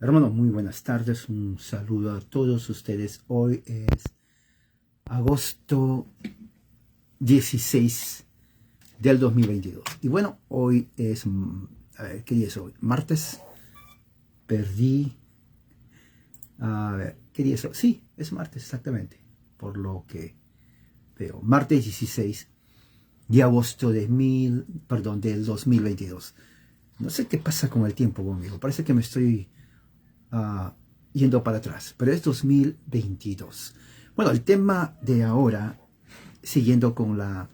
Hermanos, muy buenas tardes, un saludo a todos ustedes. Hoy es agosto 16 del 2022. Y bueno, hoy es, a ver, ¿qué día es hoy? Martes. Perdí, a ver, ¿qué día es hoy? Sí, es martes exactamente, por lo que veo. Martes 16 de agosto del 2022. No sé qué pasa con el tiempo conmigo, parece que me estoy yendo para atrás, pero es 2022. Bueno, el tema de ahora, siguiendo con la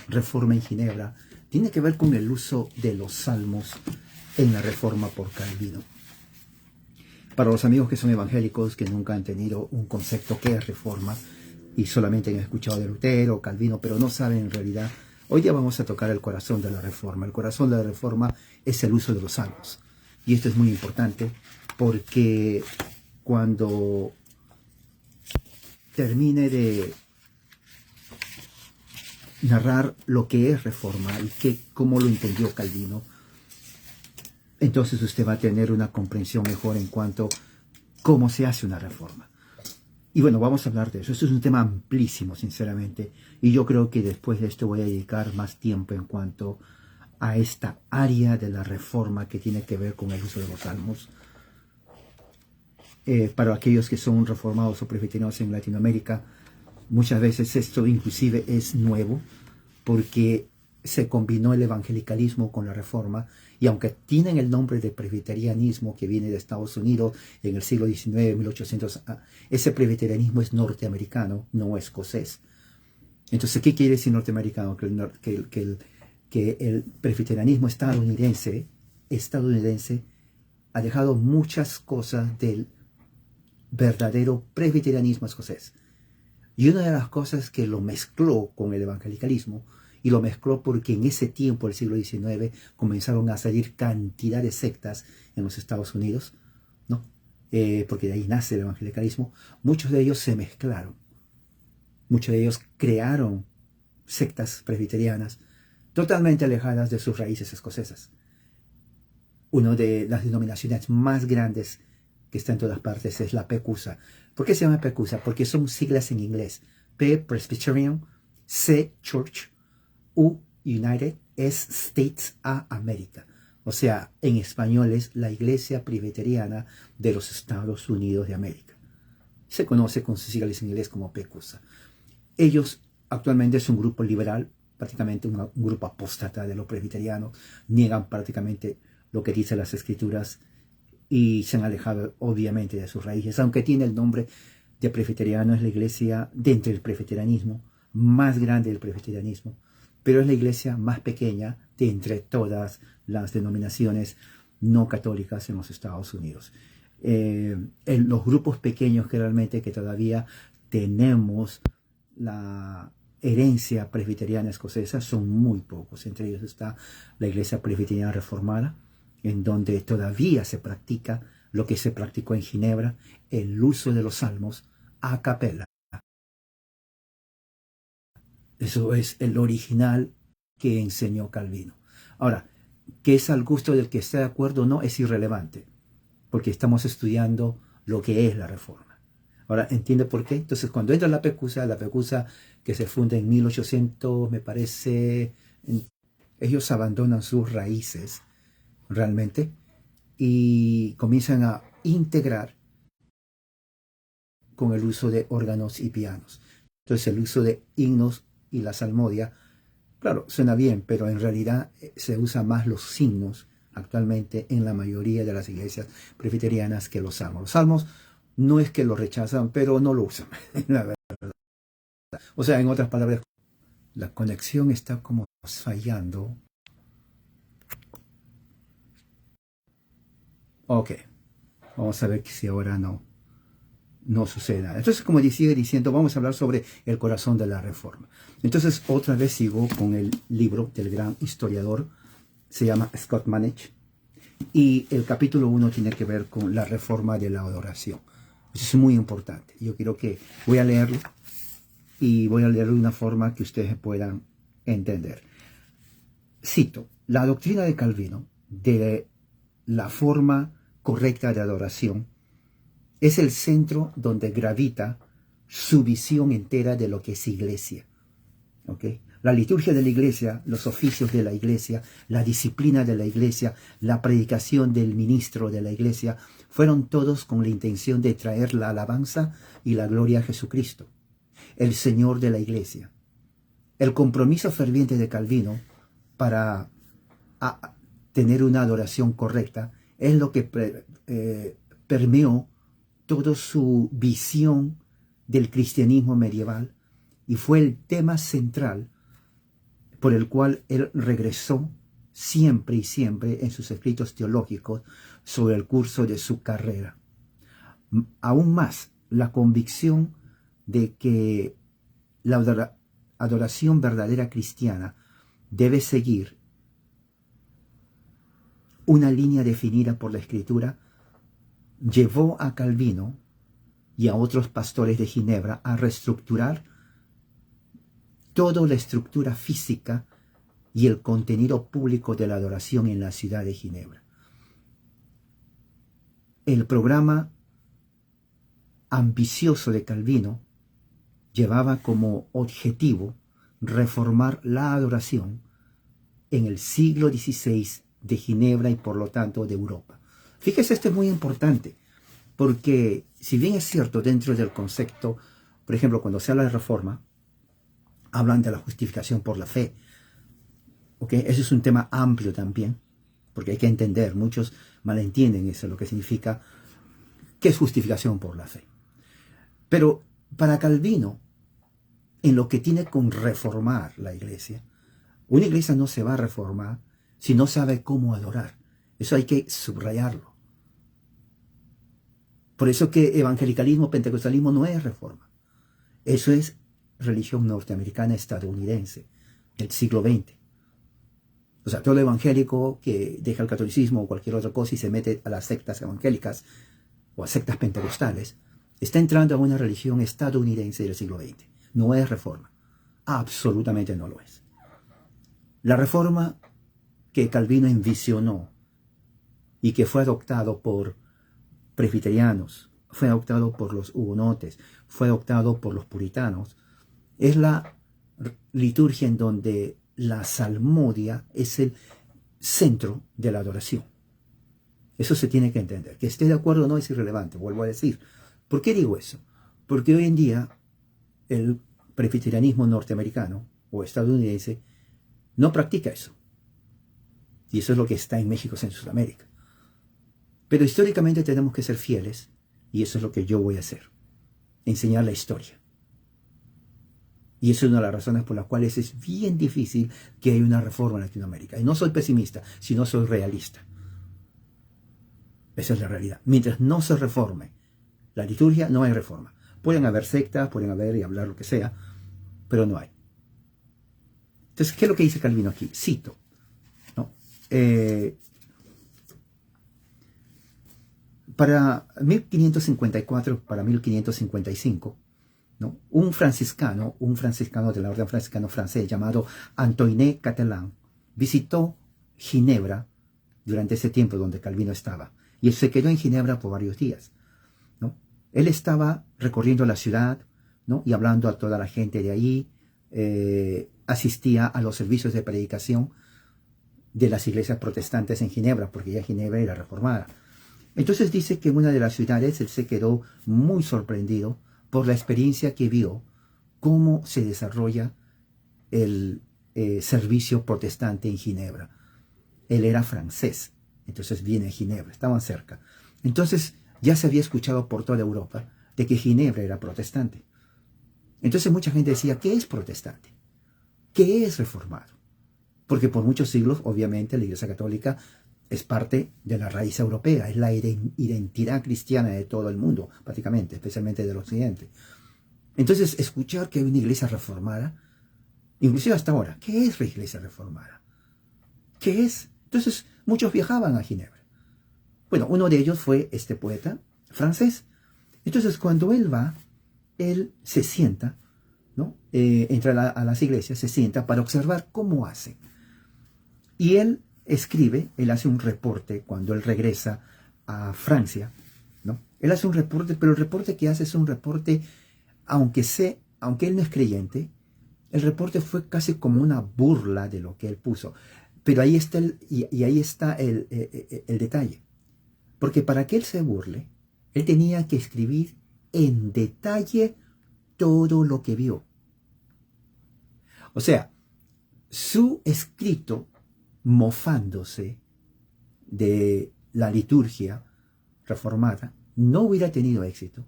reforma en Ginebra, tiene que ver con el uso de los salmos en la reforma por Calvino. Para los amigos que son evangélicos, que nunca han tenido un concepto que es reforma y solamente han escuchado de Lutero, Calvino, pero no saben en realidad, hoy día vamos a tocar el corazón de la reforma. El corazón de la reforma es el uso de los salmos. Y esto es muy importante porque cuando termine de narrar lo que es reforma y cómo lo entendió Calvino, entonces usted va a tener una comprensión mejor en cuanto a cómo se hace una reforma. Y bueno, vamos a hablar de eso. Esto es un tema amplísimo, sinceramente, y yo creo que después de esto voy a dedicar más tiempo en cuanto a esta área de la reforma que tiene que ver con el uso de los salmos. Para aquellos que son reformados o presbiterianos en Latinoamérica, muchas veces esto inclusive es nuevo, porque se combinó el evangelicalismo con la reforma, y aunque tienen el nombre de presbiterianismo que viene de Estados Unidos en el siglo XIX, 1800, ese presbiterianismo es norteamericano, no escocés. Entonces, ¿qué quiere decir norteamericano? Que el presbiterianismo estadounidense ha dejado muchas cosas del verdadero presbiterianismo escocés. Y una de las cosas que lo mezcló con el evangelicalismo, y lo mezcló porque en ese tiempo, el siglo XIX, comenzaron a salir cantidad de sectas en los Estados Unidos, ¿no? Porque de ahí nace el evangelicalismo. Muchos de ellos se mezclaron. Muchos de ellos crearon sectas presbiterianas totalmente alejadas de sus raíces escocesas. Una de las denominaciones más grandes que está en todas partes es la PQSA. ¿Por qué se llama PQSA? Porque son siglas en inglés. P, Presbyterian; C, Church; U, United; S, States; A, América. O sea, en español es la Iglesia Presbiteriana de los Estados Unidos de América. Se conoce con sus siglas en inglés como PQSA. Ellos actualmente es un grupo liberal, prácticamente un grupo apóstata de los presbiterianos. Niegan prácticamente lo que dicen las escrituras y se han alejado obviamente de sus raíces, aunque tiene el nombre de presbiteriano. Es la iglesia dentro del presbiterianismo más grande del presbiterianismo, pero es la iglesia más pequeña de entre todas las denominaciones no católicas en los Estados Unidos. En los grupos pequeños que realmente que todavía tenemos la herencia presbiteriana escocesa son muy pocos. Entre ellos está la iglesia presbiteriana reformada, en donde todavía se practica lo que se practicó en Ginebra, el uso de los salmos a capella. Eso es el original que enseñó Calvino. Ahora, que es al gusto del que esté de acuerdo o no es irrelevante, porque estamos estudiando lo que es la reforma. Ahora, ¿entiende por qué? Entonces, cuando entra la PQSA que se funda en 1800, me parece, ellos abandonan sus raíces realmente y comienzan a integrar con el uso de órganos y pianos. Entonces, el uso de himnos y la salmodia, claro, suena bien, pero en realidad se usa más los signos actualmente en la mayoría de las iglesias presbiterianas que los salmos. Los salmos no es que lo rechazan, pero no lo usan, la verdad. O sea, en otras palabras, la conexión está como fallando. Ok, vamos a ver si ahora no sucede nada. Entonces, como sigue diciendo, vamos a hablar sobre el corazón de la reforma. Entonces, otra vez sigo con el libro del gran historiador, se llama Scott Manetz, y el capítulo 1 tiene que ver con la reforma de la adoración. Eso es muy importante. Yo quiero que voy a leerlo, y voy a leerlo de una forma que ustedes puedan entender. Cito: la doctrina de Calvino de la forma correcta de adoración es el centro donde gravita su visión entera de lo que es iglesia. ¿Okay? La liturgia de la iglesia, los oficios de la iglesia, la disciplina de la iglesia, la predicación del ministro de la iglesia, fueron todos con la intención de traer la alabanza y la gloria a Jesucristo, el Señor de la iglesia. El compromiso ferviente de Calvino para tener una adoración correcta es lo que permeó toda su visión del cristianismo medieval y fue el tema central por el cual él regresó siempre y siempre en sus escritos teológicos sobre el curso de su carrera. Aún más, la convicción de que la adoración verdadera cristiana debe seguir una línea definida por la Escritura llevó a Calvino y a otros pastores de Ginebra a reestructurar toda la estructura física y el contenido público de la adoración en la ciudad de Ginebra. El programa ambicioso de Calvino llevaba como objetivo reformar la adoración en el siglo XVI de Ginebra y por lo tanto de Europa. Fíjese, esto es muy importante, porque si bien es cierto dentro del concepto, por ejemplo, cuando se habla de reforma, hablan de la justificación por la fe. ¿Okay? Ese es un tema amplio también, porque hay que entender, muchos malentienden eso, lo que significa, ¿qué es justificación por la fe? Pero para Calvino, en lo que tiene con reformar la iglesia, una iglesia no se va a reformar si no sabe cómo adorar. Eso hay que subrayarlo. Por eso que evangelicalismo, pentecostalismo no es reforma. Eso es religión norteamericana estadounidense del siglo XX. O sea, todo evangélico que deja el catolicismo o cualquier otra cosa y se mete a las sectas evangélicas o a sectas pentecostales, está entrando a una religión estadounidense del siglo XX. No es reforma. Absolutamente no lo es. La reforma que Calvino envisionó y que fue adoptado por presbiterianos, fue adoptado por los hugonotes, fue adoptado por los puritanos, es la liturgia en donde la salmodia es el centro de la adoración. Eso se tiene que entender. Que esté de acuerdo o no es irrelevante, vuelvo a decir. ¿Por qué digo eso? Porque hoy en día el presbiterianismo norteamericano o estadounidense no practica eso. Y eso es lo que está en México, en Sudamérica. Pero históricamente tenemos que ser fieles y eso es lo que yo voy a hacer. Enseñar la historia. Y eso es una de las razones por las cuales es bien difícil que haya una reforma en Latinoamérica. Y no soy pesimista, sino soy realista. Esa es la realidad. Mientras no se reforme la liturgia, no hay reforma. Pueden haber sectas, pueden haber y hablar lo que sea, pero no hay. Entonces, ¿qué es lo que dice Calvino aquí? Cito, ¿no? Para 1554, para 1555, ¿no? Un franciscano de la orden franciscano francés llamado Antoine Catalan visitó Ginebra durante ese tiempo donde Calvino estaba y él se quedó en Ginebra por varios días, ¿no? Él estaba recorriendo la ciudad, ¿no? Y hablando a toda la gente de ahí, asistía a los servicios de predicación de las iglesias protestantes en Ginebra, porque ya Ginebra era reformada. Entonces dice que en una de las ciudades él se quedó muy sorprendido por la experiencia que vio, cómo se desarrolla el servicio protestante en Ginebra. Él era francés, entonces viene a Ginebra, estaban cerca. Entonces ya se había escuchado por toda Europa de que Ginebra era protestante. Entonces mucha gente decía, ¿qué es protestante? ¿Qué es reformado? Porque por muchos siglos, obviamente, la Iglesia Católica es parte de la raíz europea, es la identidad cristiana de todo el mundo, prácticamente, especialmente del occidente. Entonces, escuchar que hay una iglesia reformada, inclusive hasta ahora, ¿qué es la iglesia reformada? ¿Qué es? Entonces, muchos viajaban a Ginebra. Bueno, uno de ellos fue este poeta francés. Entonces, cuando él va, él se sienta, ¿no? Entra a las iglesias, se sienta para observar cómo hacen. Y él escribe, él hace un reporte cuando él regresa a Francia, ¿no? Él hace un reporte, pero el reporte que hace es un reporte, aunque él no es creyente, el reporte fue casi como una burla de lo que él puso. Pero ahí está ahí está el detalle. Porque para que él se burle, él tenía que escribir en detalle todo lo que vio. O sea, su escrito mofándose de la liturgia reformada no hubiera tenido éxito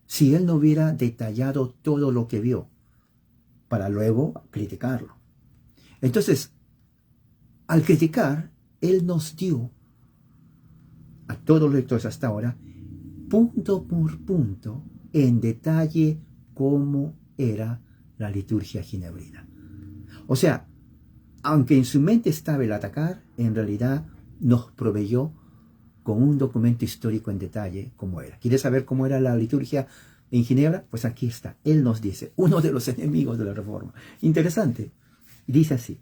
si él no hubiera detallado todo lo que vio para luego criticarlo. Entonces, al criticar, él nos dio a todos los lectores hasta ahora, punto por punto, en detalle, cómo era la liturgia ginebrina. O sea, aunque en su mente estaba el atacar, en realidad nos proveyó con un documento histórico en detalle cómo era. ¿Quieres saber cómo era la liturgia en Ginebra? Pues aquí está. Él nos dice, uno de los enemigos de la Reforma. Interesante. Dice así: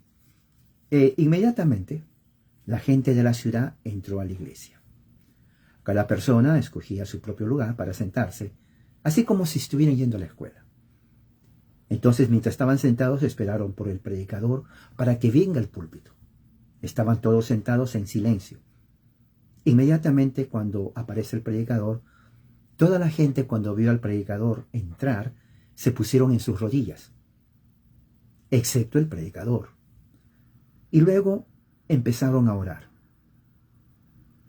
inmediatamente la gente de la ciudad entró a la iglesia. Cada persona escogía su propio lugar para sentarse, así como si estuvieran yendo a la escuela. Entonces, mientras estaban sentados, esperaron por el predicador para que venga al púlpito. Estaban todos sentados en silencio. Inmediatamente, cuando aparece el predicador, toda la gente, cuando vio al predicador entrar, se pusieron en sus rodillas, excepto el predicador. Y luego empezaron a orar.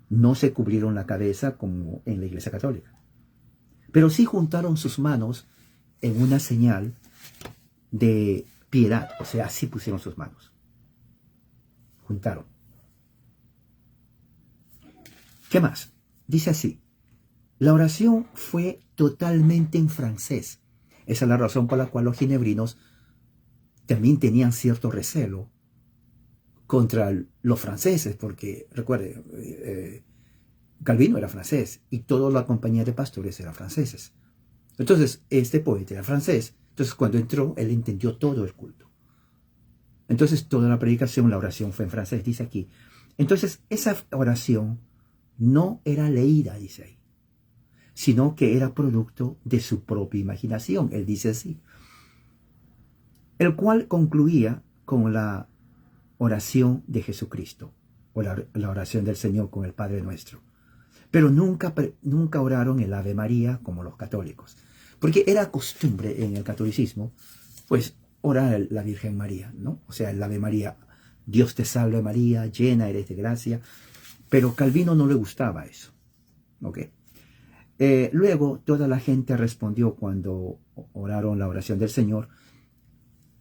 No se cubrieron la cabeza como en la Iglesia Católica, pero sí juntaron sus manos en una señal de piedad. O sea, así pusieron sus manos. Juntaron. ¿Qué más? Dice así: la oración fue totalmente en francés. Esa es la razón por la cual los ginebrinos también tenían cierto recelo contra los franceses, porque, recuerde, Calvino era francés y toda la compañía de pastores eran franceses. Entonces, este poeta era francés. Entonces, cuando entró, él entendió todo el culto. Entonces, toda la predicación, la oración fue en francés, dice aquí. Entonces, esa oración no era leída, dice ahí, sino que era producto de su propia imaginación. Él dice así: el cual concluía con la oración de Jesucristo, o la oración del Señor con el Padre Nuestro. Pero nunca oraron el Ave María como los católicos, porque era costumbre en el catolicismo, pues, orar la Virgen María, ¿no? O sea, el Ave María, Dios te salve María, llena eres de gracia. Pero Calvino no le gustaba eso, ¿ok? Luego toda la gente respondió cuando oraron la oración del Señor,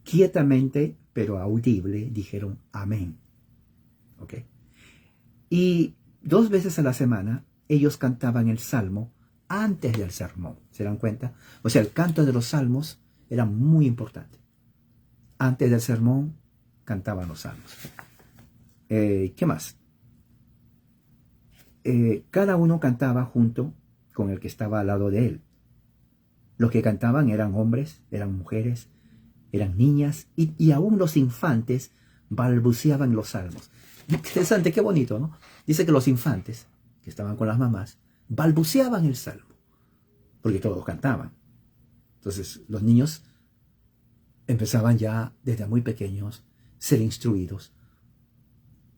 quietamente pero audible, dijeron amén, ¿ok? Y 2 veces a la semana ellos cantaban el salmo antes del sermón, ¿se dan cuenta? O sea, el canto de los salmos era muy importante. Antes del sermón cantaban los salmos. ¿Qué más? Cada uno cantaba junto con el que estaba al lado de él. Los que cantaban eran hombres, eran mujeres, eran niñas, y aún los infantes balbuceaban los salmos. Interesante, qué bonito, ¿no? Dice que los infantes, que estaban con las mamás, balbuceaban el salmo, porque todos cantaban. Entonces los niños empezaban ya desde muy pequeños a ser instruidos.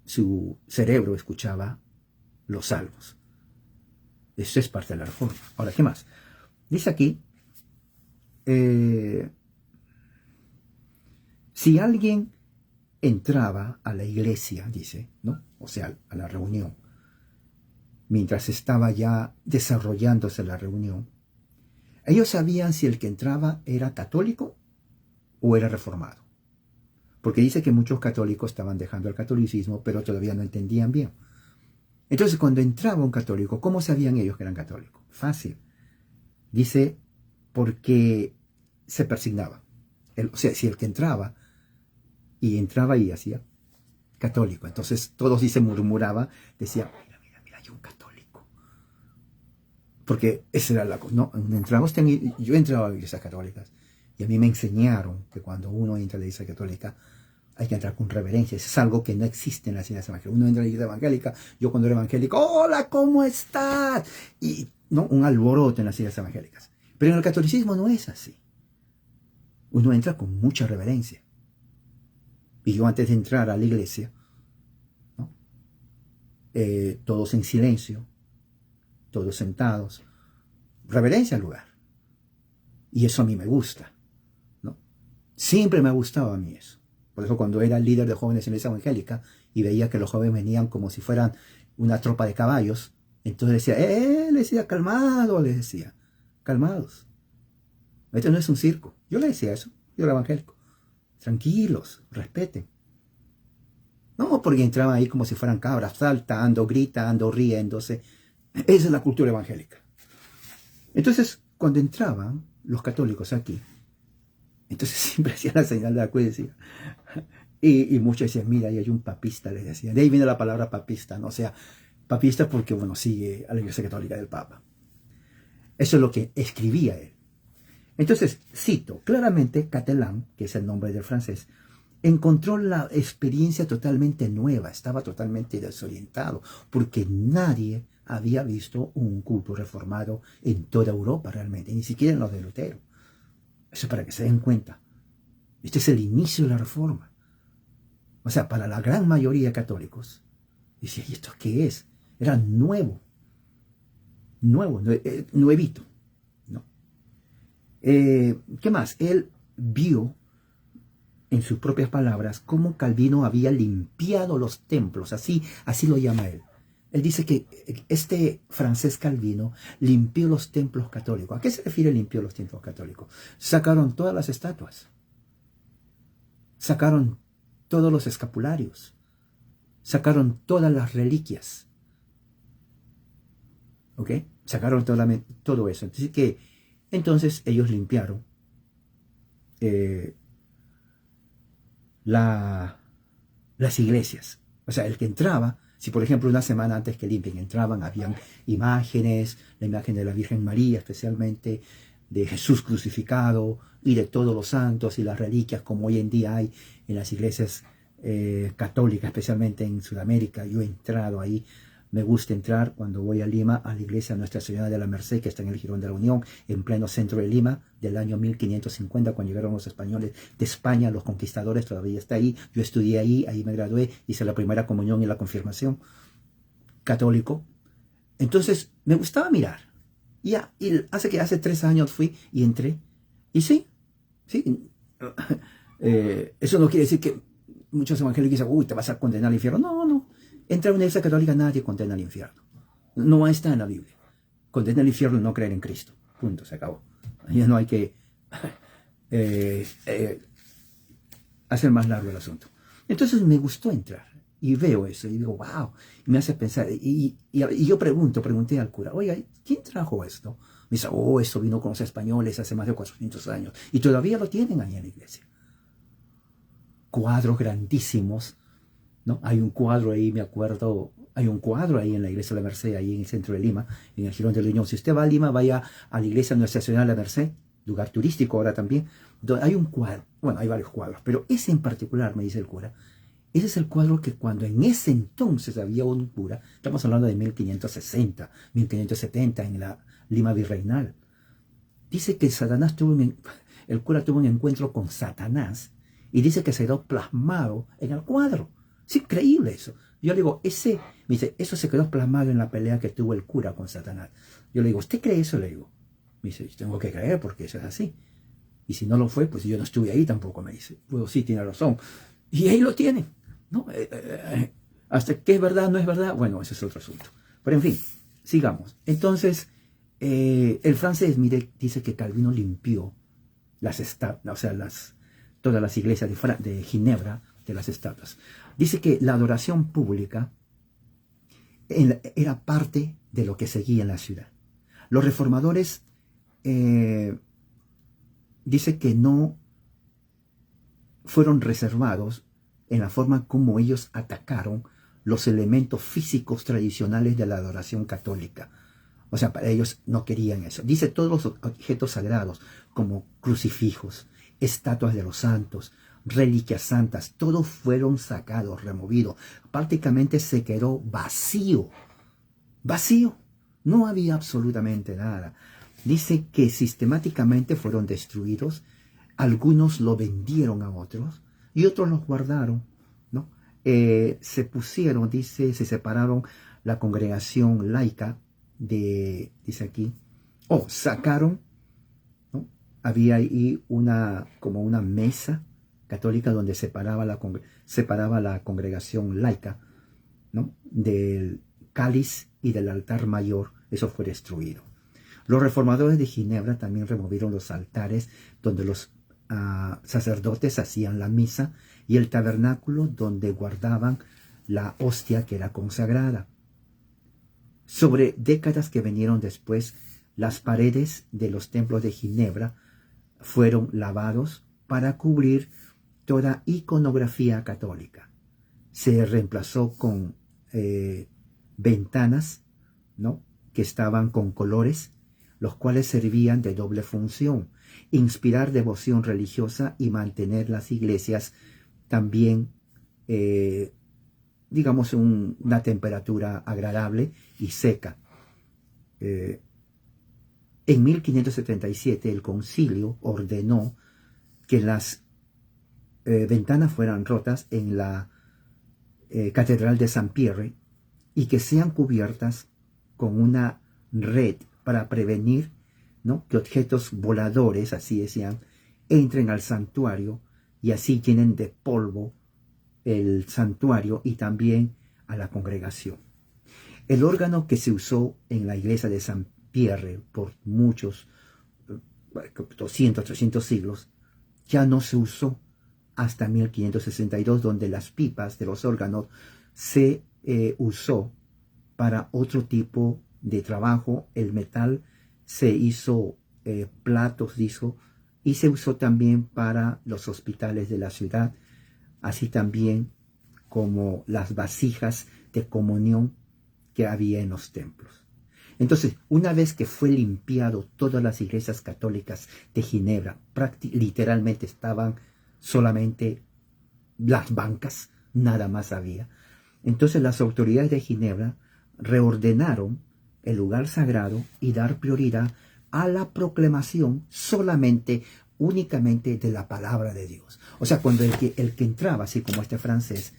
Su cerebro escuchaba los salmos. Eso es parte de la Reforma. Ahora, ¿qué más? Dice aquí, si alguien entraba a la iglesia, dice, ¿no? O sea, a la reunión, mientras estaba ya desarrollándose la reunión, ellos sabían si el que entraba era católico o era reformado. Porque dice que muchos católicos estaban dejando el catolicismo, pero todavía no entendían bien. Entonces, cuando entraba un católico, ¿cómo sabían ellos que eran católicos? Fácil. Dice, porque se persignaba. O sea, si el que entraba y hacía católico, entonces todos se murmuraba, decía, mira, hay un católico. Porque esa era la cosa. No, yo entraba a iglesias católicas y a mí me enseñaron que cuando uno entra a la iglesia católica, Hay que entrar con reverencia. Eso es algo que no existe en las iglesias evangélicas. Uno entra en la iglesia evangélica, yo cuando era evangélico, hola, ¿cómo estás? Y no, un alboroto en las iglesias evangélicas. Pero en el catolicismo no es así. Uno entra con mucha reverencia. Y yo antes de entrar a la iglesia, ¿no? Todos en silencio, todos sentados, reverencia al lugar. Y eso a mí me gusta, ¿no? Siempre me ha gustado a mí eso. Por eso cuando era líder de jóvenes en la iglesia evangélica y veía que los jóvenes venían como si fueran una tropa de caballos, entonces decía, les decía, calmados, les decía, calmados. Esto no es un circo. Yo le decía eso, yo era evangélico. Tranquilos, respeten. No, porque entraban ahí como si fueran cabras, saltando, gritando, riéndose. Esa es la cultura evangélica. Entonces, cuando entraban los católicos aquí, entonces siempre hacían la señal de la cruz y decía, y muchos decían, mira, ahí hay un papista, les decían. De ahí viene la palabra papista, ¿no? O sea, papista porque, bueno, sigue a la Iglesia Católica del Papa. Eso es lo que escribía él. Entonces, cito, claramente, Catelán, que es el nombre del francés, encontró la experiencia totalmente nueva, estaba totalmente desorientado, porque nadie había visto un culto reformado en toda Europa realmente, ni siquiera en los de Lutero. Eso para que se den cuenta. Este es el inicio de la reforma. O sea, para la gran mayoría de católicos, decía, ¿y esto qué es? Era nuevo, nuevito. ¿No? ¿Qué más? Él vio, en sus propias palabras, cómo Calvino había limpiado los templos, así lo llama él. Él dice que este francés Calvino limpió los templos católicos. ¿A qué se refiere limpió los templos católicos? Sacaron todas las estatuas. Sacaron todos los escapularios. Sacaron todas las reliquias. ¿Ok? Sacaron todo eso. Entonces ellos limpiaron las iglesias. O sea, el que entraba, si por ejemplo una semana antes que limpien entraban, habían imágenes, la imagen de la Virgen María especialmente, de Jesús crucificado y de todos los santos y las reliquias como hoy en día hay en las iglesias católicas, especialmente en Sudamérica. Yo he entrado ahí, me gusta entrar cuando voy a Lima, a la iglesia Nuestra Señora de la Merced, que está en el Jirón de la Unión, en pleno centro de Lima, del año 1550, cuando llegaron los españoles de España, los conquistadores, todavía está ahí. Yo estudié ahí me gradué, hice la primera comunión y la confirmación católico. Entonces, me gustaba mirar. Y hace 3 años fui y entré. Y sí, eso no quiere decir que muchos evangélicos dicen, uy, te vas a condenar al infierno. No. Entra en una iglesia católica, nadie condena al infierno. No está en la Biblia. Condena al infierno y no creer en Cristo. Punto, se acabó. Ya no hay que hacer más largo el asunto. Entonces me gustó entrar y veo eso y digo, wow, y me hace pensar. Y yo pregunté al cura, oiga, ¿quién trajo esto? Me dice, esto vino con los españoles hace más de 400 años y todavía lo tienen ahí en la iglesia. Cuadros grandísimos, ¿no? Hay un cuadro ahí, me acuerdo, hay un cuadro ahí en la iglesia de la Merced, ahí en el centro de Lima, en el Jirón de la Unión. Si usted va a Lima, vaya a la iglesia Nuestra Señora de la Merced, lugar turístico ahora también, donde hay un cuadro, bueno, hay varios cuadros, pero ese en particular, me dice el cura, ese es el cuadro que cuando en ese entonces había un cura, estamos hablando de 1560, 1570, en la Lima virreinal, dice que el cura tuvo un encuentro con Satanás, y dice que se quedó plasmado en el cuadro. Es increíble eso. Yo le digo, me dice, eso se quedó plasmado en la pelea que tuvo el cura con Satanás. Yo le digo, ¿usted cree eso? Le digo. Me dice, yo tengo que creer porque eso es así. Y si no lo fue, pues yo no estuve ahí tampoco, me dice. Pues sí, tiene razón. Y ahí lo tienen, ¿no? Hasta que es verdad, no es verdad, bueno, ese es otro asunto. Pero en fin, sigamos. Entonces, el francés, mire, dice que Calvino limpió las estatuas, o sea, todas las iglesias de Ginebra, de las estatuas. Dice que la adoración pública era parte de lo que seguía en la ciudad. Los reformadores dice que no fueron reservados en la forma como ellos atacaron los elementos físicos tradicionales de la adoración católica. O sea, para ellos no querían eso. Dice todos los objetos sagrados, como crucifijos, estatuas de los santos, reliquias santas, todos fueron sacados, removidos. Prácticamente se quedó vacío, vacío. No había absolutamente nada. Dice que sistemáticamente fueron destruidos, algunos lo vendieron a otros y otros los guardaron, ¿no? Se pusieron, dice, se separaron la congregación laica dice aquí, sacaron, ¿no? Había ahí como una mesa católica donde separaba la congregación laica, ¿no? Del cáliz y del altar mayor. Eso fue destruido. Los reformadores de Ginebra también removieron los altares donde los sacerdotes hacían la misa y el tabernáculo donde guardaban la hostia que era consagrada. Sobre décadas que vinieron después, las paredes de los templos de Ginebra fueron lavados para cubrir toda iconografía católica. Se reemplazó con ventanas, ¿no?, que estaban con colores, los cuales servían de doble función: inspirar devoción religiosa y mantener las iglesias también, digamos, una temperatura agradable y seca. En 1577 el concilio ordenó que las ventanas fueran rotas en la Catedral de Saint-Pierre y que sean cubiertas con una red para prevenir, ¿no?, que objetos voladores, así decían, entren al santuario y así llenen de polvo el santuario y también a la congregación. El órgano que se usó en la iglesia de Saint-Pierre por muchos, 200, 300 siglos, ya no se usó hasta 1562, donde las pipas de los órganos se usó para otro tipo de trabajo. El metal se hizo platos, dijo, y se usó también para los hospitales de la ciudad, así también como las vasijas de comunión que había en los templos. Entonces, una vez que fue limpiado todas las iglesias católicas de Ginebra, literalmente estaban solamente las bancas, nada más había. Entonces las autoridades de Ginebra reordenaron el lugar sagrado y dar prioridad a la proclamación únicamente de la palabra de Dios. O sea, cuando el que entraba, así como este francés,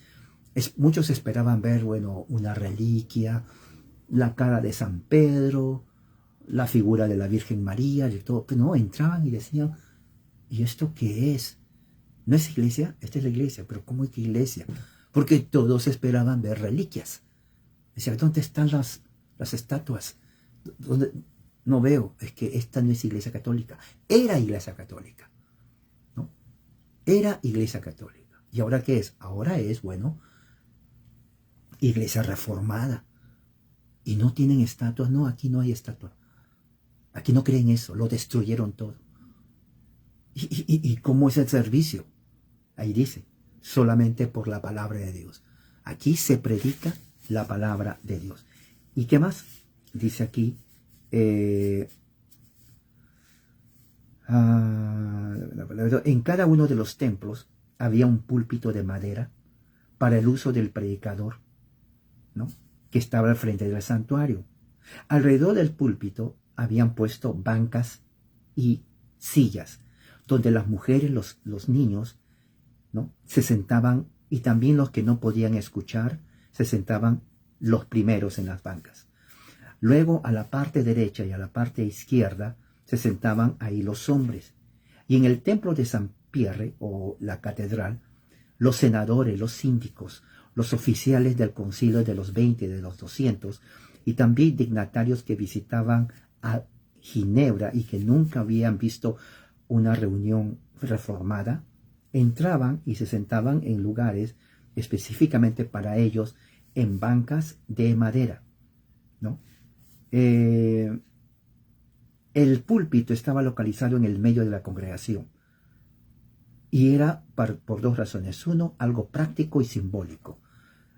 muchos esperaban ver, bueno, una reliquia, la cara de San Pedro, la figura de la Virgen María, y todo. Pero no, entraban y decían, ¿y esto qué es? ¿No es iglesia? Esta es la iglesia. ¿Pero cómo es que iglesia? Porque todos esperaban ver reliquias. Decían, ¿dónde están las estatuas? ¿Dónde? No veo. Es que esta no es iglesia católica. Era iglesia católica, ¿no? Era iglesia católica. ¿Y ahora qué es? Ahora es, bueno, iglesia reformada. Y no tienen estatuas. No, aquí no hay estatua. Aquí no creen eso. Lo destruyeron todo. ¿Y cómo es el servicio? Ahí dice, solamente por la palabra de Dios. Aquí se predica la palabra de Dios. ¿Y qué más? Dice aquí, en cada uno de los templos había un púlpito de madera para el uso del predicador, ¿no?, que estaba al frente del santuario. Alrededor del púlpito habían puesto bancas y sillas, donde las mujeres, los niños, ¿no?, se sentaban, y también los que no podían escuchar se sentaban los primeros en las bancas. Luego, a la parte derecha y a la parte izquierda se sentaban ahí los hombres. Y en el templo de San Pierre, o la catedral, los senadores, los síndicos, los oficiales del concilio de los 20, de los 200, y también dignatarios que visitaban a Ginebra y que nunca habían visto una reunión reformada, entraban y se sentaban en lugares específicamente para ellos, en bancas de madera, ¿no? El púlpito estaba localizado en el medio de la congregación y era por dos razones. Uno, algo práctico y simbólico.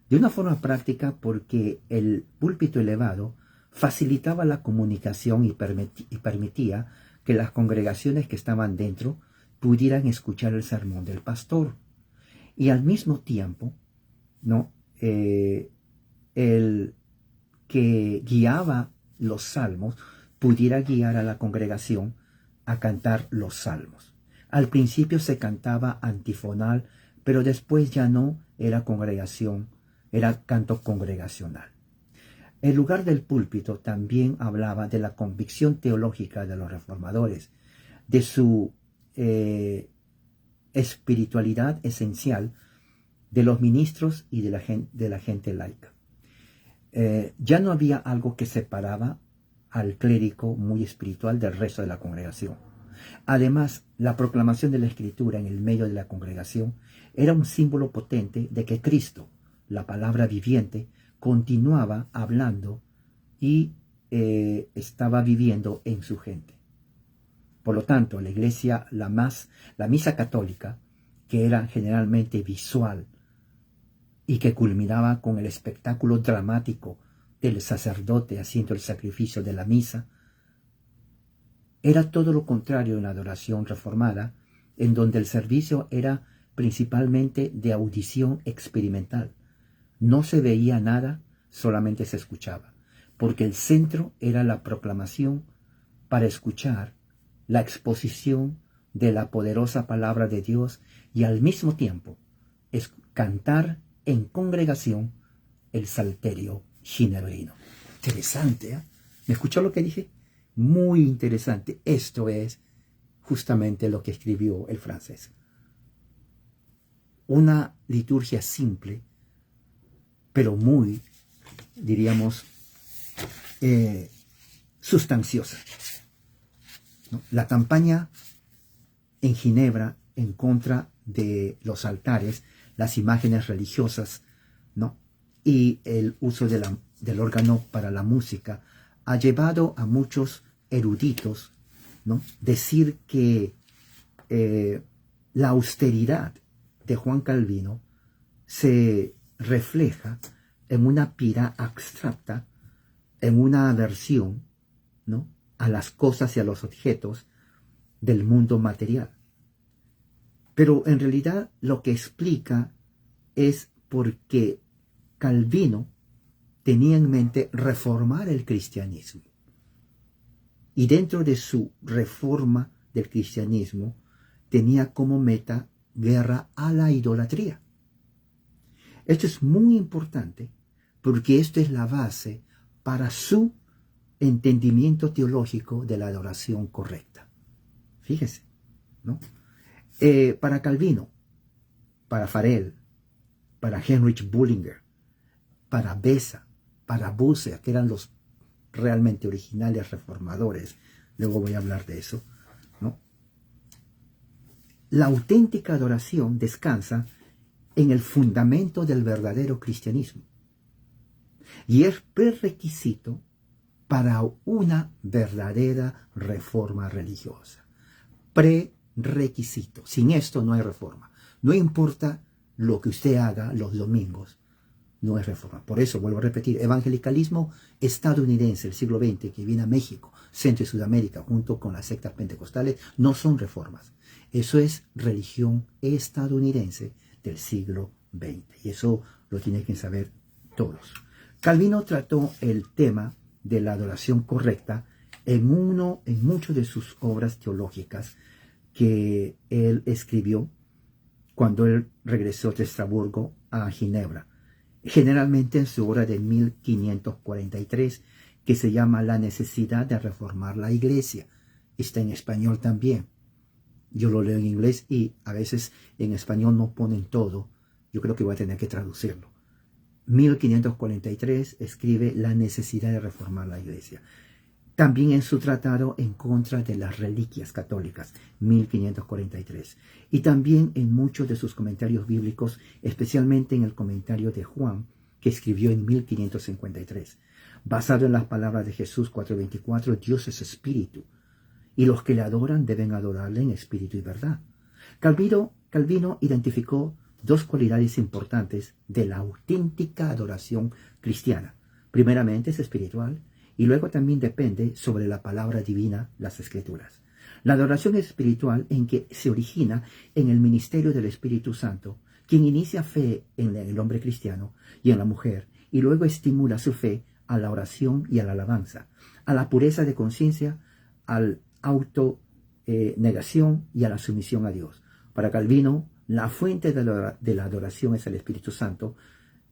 De una forma práctica, porque el púlpito elevado facilitaba la comunicación y permitía que las congregaciones que estaban dentro pudieran escuchar el sermón del pastor. Y al mismo tiempo, ¿no? El que guiaba los salmos pudiera guiar a la congregación a cantar los salmos. Al principio se cantaba antifonal, pero después ya no era congregación, era canto congregacional. El lugar del púlpito también hablaba de la convicción teológica de los reformadores, de su espiritualidad esencial, de los ministros y de la gente laica. Ya no había algo que separaba al clérigo muy espiritual del resto de la congregación. Además, la proclamación de la Escritura en el medio de la congregación era un símbolo potente de que Cristo, la palabra viviente, continuaba hablando y estaba viviendo en su gente. Por lo tanto, la iglesia, la misa católica, que era generalmente visual y que culminaba con el espectáculo dramático del sacerdote haciendo el sacrificio de la misa, era todo lo contrario en la adoración reformada, en donde el servicio era principalmente de audición experimental. No se veía nada, solamente se escuchaba, porque el centro era la proclamación para escuchar la exposición de la poderosa palabra de Dios y al mismo tiempo cantar en congregación el salterio ginebrino. Interesante, ¿eh? ¿Me escuchó lo que dije? Muy interesante. Esto es justamente lo que escribió el francés. Una liturgia simple, pero muy, diríamos, sustanciosa, ¿no? La campaña en Ginebra en contra de los altares, las imágenes religiosas, ¿no? Y el uso del órgano para la música ha llevado a muchos eruditos, ¿no? Decir que la austeridad de Juan Calvino se refleja en una piedad abstracta, en una aversión, ¿no?, a las cosas y a los objetos del mundo material. Pero en realidad lo que explica es porque Calvino tenía en mente reformar el cristianismo. Y dentro de su reforma del cristianismo tenía como meta guerra a la idolatría. Esto es muy importante porque esto es la base para su entendimiento teológico de la adoración correcta. Fíjese, ¿no? Para Calvino, para Farel, para Heinrich Bullinger, para Beza, para Bucer, que eran los realmente originales reformadores, luego voy a hablar de eso, ¿no? La auténtica adoración descansa en el fundamento del verdadero cristianismo y es prerequisito para una verdadera reforma religiosa. Prerequisito. Sin esto no hay reforma. No importa lo que usted haga los domingos, no es reforma. Por eso, vuelvo a repetir, evangelicalismo estadounidense del siglo XX que viene a México, Centro y Sudamérica, junto con las sectas pentecostales, no son reformas. Eso es religión estadounidense del siglo XX. Y eso lo tienen que saber todos. Calvino trató el tema de la adoración correcta en muchas de sus obras teológicas que él escribió cuando él regresó de Estrasburgo a Ginebra, generalmente en su obra de 1543, que se llama La necesidad de reformar la iglesia. Está en español también. Yo lo leo en inglés y a veces en español no ponen todo. Yo creo que voy a tener que traducirlo. 1543 escribe La necesidad de reformar la iglesia. También en su tratado en contra de las reliquias católicas, 1543. Y también en muchos de sus comentarios bíblicos, especialmente en el comentario de Juan, que escribió en 1553. Basado en las palabras de Jesús 4:24, Dios es espíritu, y los que le adoran deben adorarle en espíritu y verdad. Calvino identificó dos cualidades importantes de la auténtica adoración cristiana. Primeramente es espiritual, y luego también depende sobre la palabra divina, las Escrituras. La adoración espiritual en que se origina en el ministerio del Espíritu Santo, quien inicia fe en el hombre cristiano y en la mujer, y luego estimula su fe a la oración y a la alabanza, a la pureza de conciencia, al autonegación y a la sumisión a Dios. Para Calvino, la fuente de la adoración es el Espíritu Santo,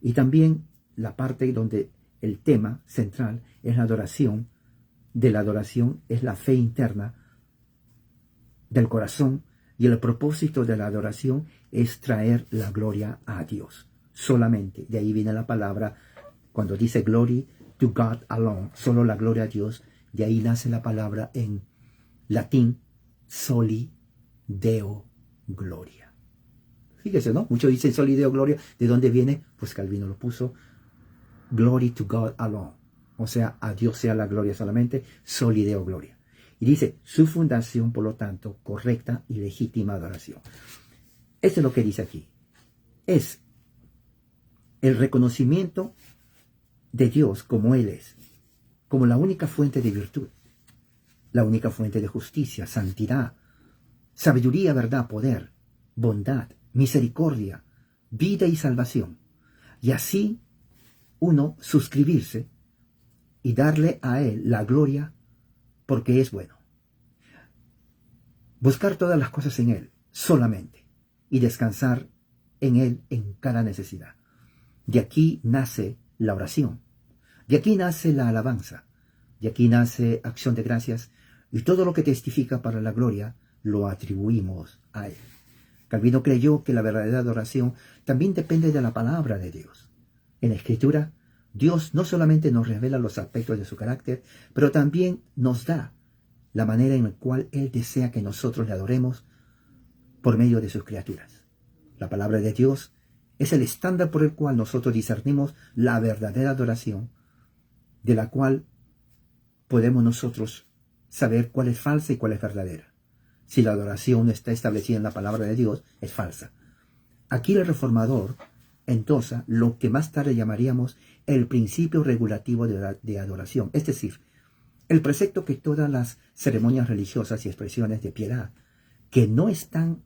y también la parte donde el tema central es la adoración. De la adoración es la fe interna del corazón, y el propósito de la adoración es traer la gloria a Dios solamente. De ahí viene la palabra, cuando dice glory to God alone, solo la gloria a Dios, de ahí nace la palabra en latín soli deo gloria. Fíjese, ¿no? Muchos dicen soli deo gloria. ¿De dónde viene? Pues Calvino lo puso, glory to God alone, o sea, a Dios sea la gloria solamente, soli deo gloria. Y dice, su fundación, por lo tanto, correcta y legítima adoración. Esto es lo que dice aquí. Es el reconocimiento de Dios como Él es, como la única fuente de virtud, la única fuente de justicia, santidad, sabiduría, verdad, poder, bondad, misericordia, vida y salvación. Y así uno suscribirse y darle a Él la gloria porque es bueno. Buscar todas las cosas en Él solamente y descansar en Él en cada necesidad. De aquí nace la oración, de aquí nace la alabanza, de aquí nace acción de gracias, y todo lo que testifica para la gloria lo atribuimos a Él. Calvino creyó que la verdadera adoración también depende de la palabra de Dios. En la Escritura, Dios no solamente nos revela los aspectos de su carácter, pero también nos da la manera en la cual Él desea que nosotros le adoremos por medio de sus criaturas. La palabra de Dios es el estándar por el cual nosotros discernimos la verdadera adoración, de la cual podemos nosotros saber cuál es falsa y cuál es verdadera. Si la adoración no está establecida en la palabra de Dios, es falsa. Aquí el reformador endosa lo que más tarde llamaríamos el principio regulativo de adoración, es decir, el precepto que todas las ceremonias religiosas y expresiones de piedad que no están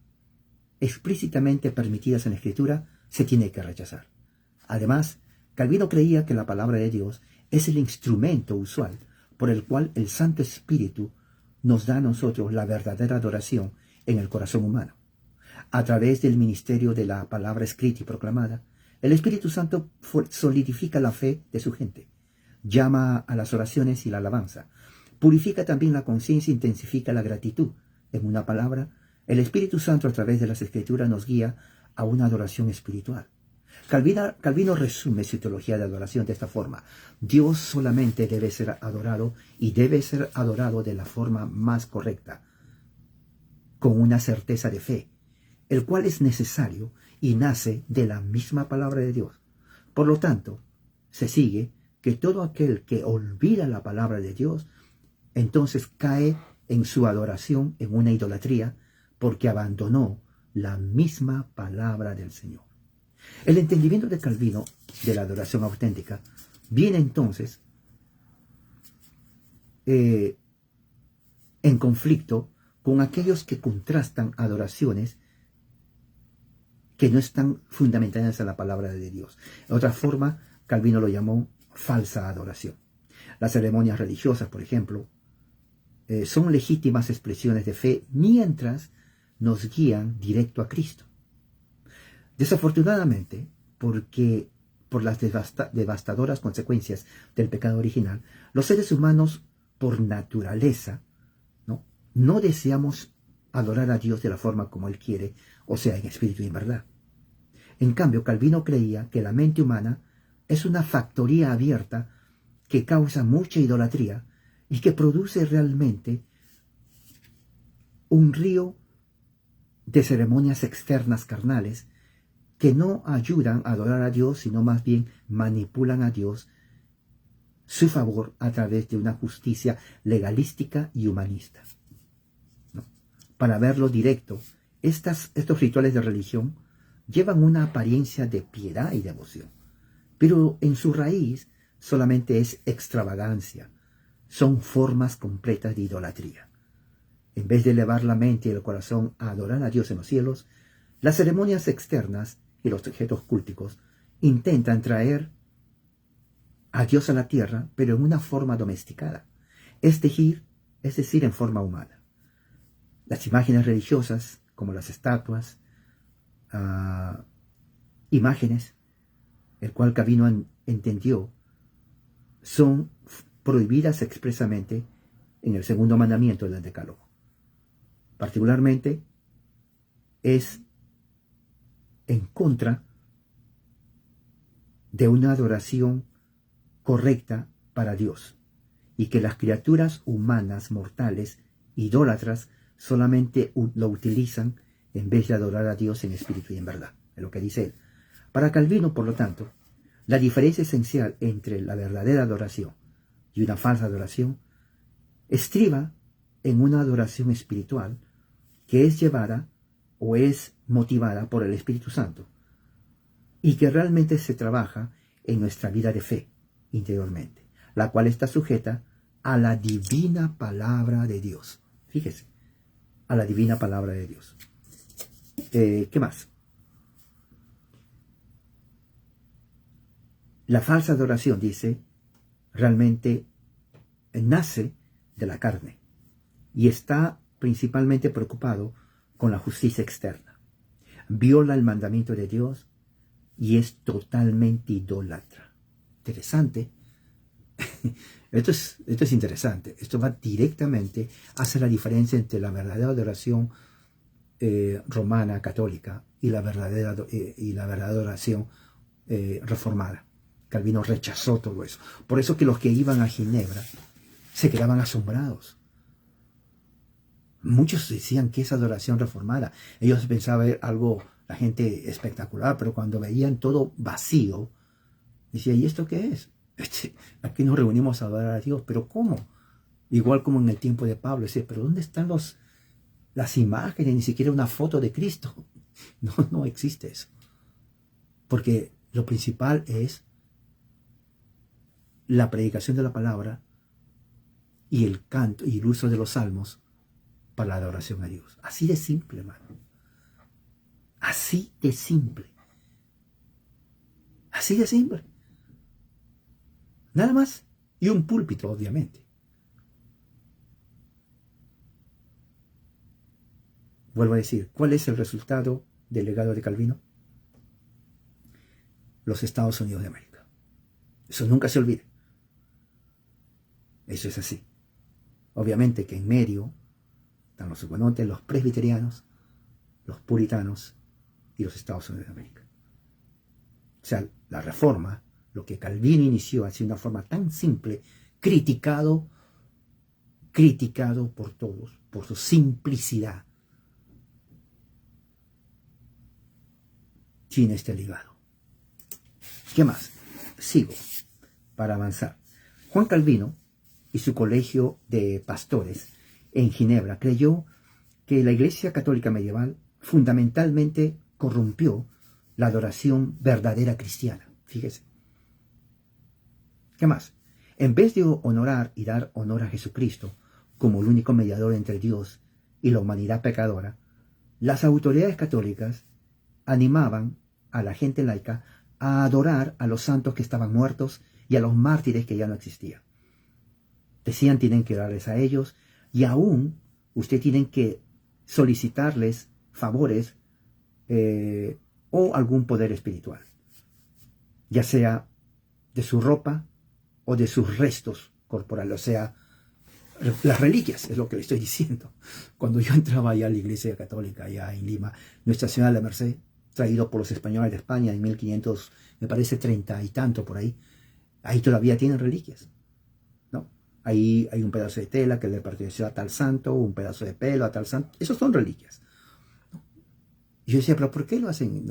explícitamente permitidas en la Escritura se tiene que rechazar. Además, Calvino creía que la palabra de Dios es el instrumento usual por el cual el Santo Espíritu nos da a nosotros la verdadera adoración en el corazón humano. A través del ministerio de la palabra escrita y proclamada, el Espíritu Santo solidifica la fe de su gente, llama a las oraciones y la alabanza, purifica también la conciencia e intensifica la gratitud. En una palabra, el Espíritu Santo a través de las Escrituras nos guía a una adoración espiritual. Calvino resume su teología de adoración de esta forma: Dios solamente debe ser adorado, y debe ser adorado de la forma más correcta, con una certeza de fe, el cual es necesario y nace de la misma palabra de Dios. Por lo tanto, se sigue que todo aquel que olvida la palabra de Dios, entonces cae en su adoración en una idolatría, porque abandonó la misma palabra del Señor. El entendimiento de Calvino de la adoración auténtica viene entonces en conflicto con aquellos que contrastan adoraciones que no están fundamentadas en la palabra de Dios. De otra forma, Calvino lo llamó falsa adoración. Las ceremonias religiosas, por ejemplo, son legítimas expresiones de fe mientras nos guían directo a Cristo. Desafortunadamente, porque por las devastadoras consecuencias del pecado original, los seres humanos, por naturaleza, no deseamos adorar a Dios de la forma como Él quiere, o sea, en espíritu y en verdad. En cambio, Calvino creía que la mente humana es una factoría abierta que causa mucha idolatría y que produce realmente un río de ceremonias externas carnales que no ayudan a adorar a Dios, sino más bien manipulan a Dios su favor a través de una justicia legalística y humanista. Para verlo directo, estos rituales de religión llevan una apariencia de piedad y devoción, pero en su raíz solamente es extravagancia, son formas completas de idolatría. En vez de elevar la mente y el corazón a adorar a Dios en los cielos, las ceremonias externas y los objetos cúlticos intentan traer a Dios a la tierra, pero en una forma domesticada, es decir, en forma humana. Las imágenes religiosas, como las estatuas, imágenes, el cual Calvino entendió, son prohibidas expresamente en el segundo mandamiento del Decálogo. Particularmente, es en contra de una adoración correcta para Dios, y que las criaturas humanas mortales, idólatras, solamente lo utilizan en vez de adorar a Dios en espíritu y en verdad. Es lo que dice él. Para Calvino, por lo tanto, la diferencia esencial entre la verdadera adoración y una falsa adoración estriba en una adoración espiritual que es llevada o es motivada por el Espíritu Santo y que realmente se trabaja en nuestra vida de fe interiormente, la cual está sujeta a la divina palabra de Dios. Fíjese, a la divina palabra de Dios. ¿Qué más? La falsa adoración, dice, realmente nace de la carne y está principalmente preocupado con la justicia externa. Viola el mandamiento de Dios y es totalmente idólatra. Interesante. Esto es interesante. Esto va directamente a hacer la diferencia entre la verdadera adoración romana, católica, y la verdadera adoración reformada. Calvino rechazó todo eso. Por eso que los que iban a Ginebra se quedaban asombrados. Muchos decían que es adoración reformada. Ellos pensaban algo, la gente espectacular, pero cuando veían todo vacío, decían, ¿y esto qué es? Aquí nos reunimos a adorar a Dios, pero ¿cómo? Igual como en el tiempo de Pablo, decía, pero ¿dónde están las imágenes? Ni siquiera una foto de Cristo. No existe eso. Porque lo principal es la predicación de la palabra y el canto y el uso de los salmos para la adoración a Dios. Así de simple, hermano. Así de simple. Así de simple. Nada más. Y un púlpito, obviamente. Vuelvo a decir, ¿cuál es el resultado del legado de Calvino? Los Estados Unidos de América. Eso nunca se olvide. Eso es así. Obviamente que en medio están los hugonotes, los presbiterianos, los puritanos y los Estados Unidos de América. O sea, la reforma, lo que Calvino inició así de una forma tan simple, criticado por todos, por su simplicidad, tiene este legado. ¿Qué más? Sigo para avanzar. Juan Calvino y su colegio de pastores en Ginebra creyó que la Iglesia Católica medieval fundamentalmente corrompió la adoración verdadera cristiana. Fíjese. ¿Qué más? En vez de honorar y dar honor a Jesucristo como el único mediador entre Dios y la humanidad pecadora, las autoridades católicas animaban a la gente laica a adorar a los santos que estaban muertos y a los mártires que ya no existían. Decían, tienen que orarles a ellos y aún usted tienen que solicitarles favores o algún poder espiritual, ya sea de su ropa o de sus restos corporales, o sea, las reliquias, es lo que le estoy diciendo. Cuando yo entraba allá a la Iglesia Católica, allá en Lima, Nuestra Señora de la Merced, traído por los españoles de España en 1500, me parece 30 y tanto por ahí, ahí todavía tienen reliquias, ¿no? Ahí hay un pedazo de tela que le perteneció a tal santo, un pedazo de pelo a tal santo, esos son reliquias. Y yo decía, pero ¿por qué lo hacen?